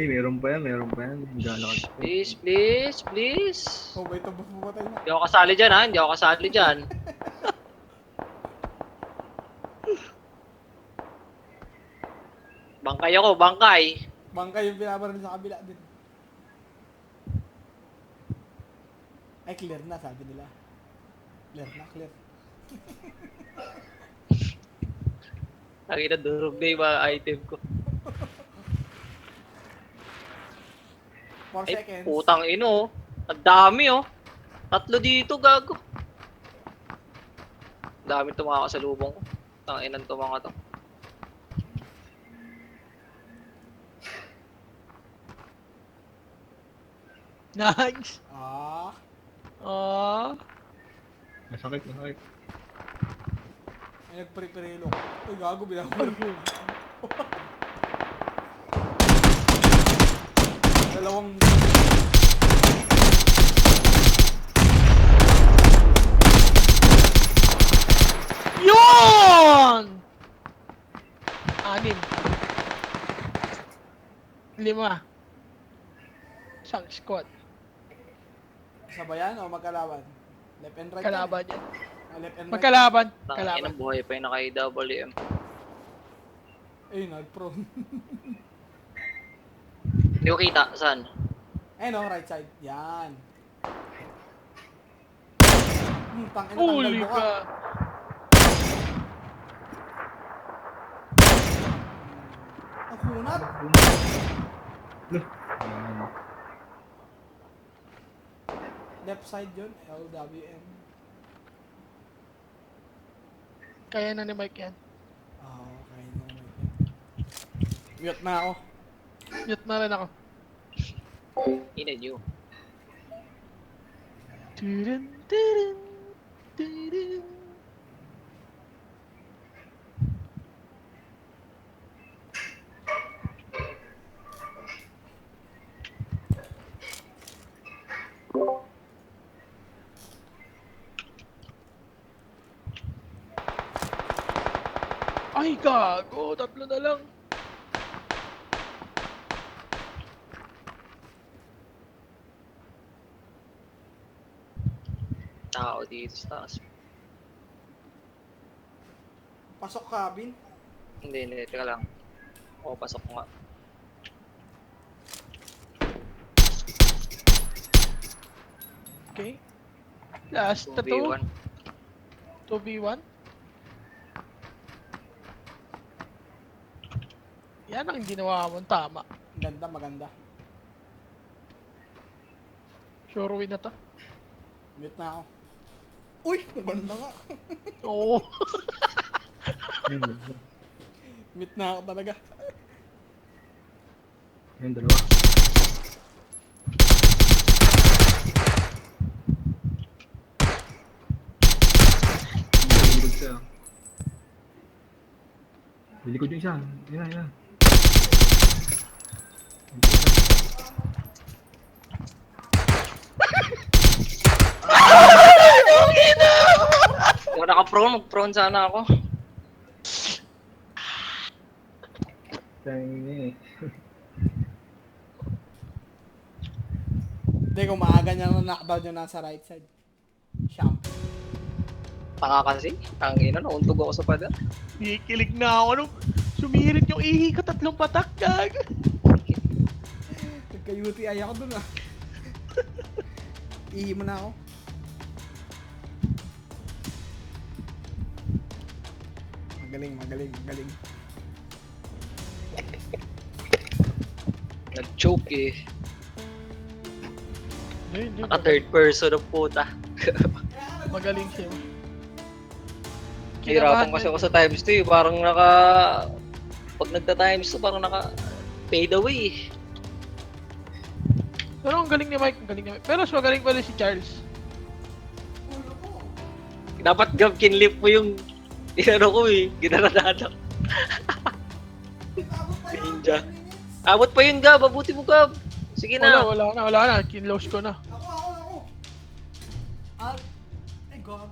Ay, meron pa yan, meron pa yan. Galakad ko. Please, please, please. Oh, may tabos pumatay na. Hindi ako kasali dyan, ha? Hindi ako kasali dyan. Bangkay ako, bangkay. Bangkay yung binabaran sa kabila din. Ay, clear na, sabi nila. Clear na, clear. Lagi na durog na yung mga item ko. 4 Ay, seconds. putang ino, oh. Ang dami, oh. 3 dito, gago. Ang dami itong mga kasalubong ko. Tanginan to mga to. Nice! Ah, Ah, Masakit, masakit. ay nagpare-parelo. Uy, gago, binabaran ko. Dalawang... yun! 6. 5. Isang squad. Sabayan o magkalaban? Left and right? Kalaban yan. Left and right. Magkalaban. Tanginan, Kalaban. buhay pa yung naka-AWM. Ayun, nag-prone. Hindi ko kita, saan? Ayun o, right side. Yan. Tangina, tanggal Holy mo ka. ka! Ang kunat. Loh. Ayan. Left side yun, LWM. Kaya na ni Mike yan. Oo, kaya na naman. Mute na ako. Mute na rin ako. Ina nyo. Tudun, tudun, tudun. Ay, gago! 3 na lang. Tao dito sa taas. Pasok cabin. Hindi, teka lang. Oo, pasok ko nga. Okay. Last na to. 2v1. 2v1. Yan ang ginawa mong tama. Ganda, maganda. Sure win na to. Mute na ako. Uy, maganda nga. Oo. Ayun, Mute na ako talaga. ayun, dalawa. Lilikod siya. Lilikod yung isa. Ayun, ayun. Kung naka-prone, mag-prone sana ako. Tangin eh. Hindi, kung maaga niya na knockdown yung nasa right side. Champ. Tanga kasi. Tangina, nauntog ako sa pada. Kikilig na ako nung sumirit yung ihi ko 3 patak. Gag. Nagka-UTI ako dun ah. Ihi mo na ako. Magaling, magaling, magaling. Nag-choke eh. Hindi, Naka-third person ng puta. magaling siya. Hirapan kasi ako sa times 2 eh. Parang pag nagta-times 2, parang fade away. Pero ang galing ni Mike, ang galing ni Mike. Pero mas magaling pa rin si Charles. Dapat Gab, kinlip mo yung inano ko eh. Ginaradadak. Ninja. Abot pa yun Gab, abuti mo Gab. Sige na. Wala na. Kinlose ko na. Ako. Ay, God.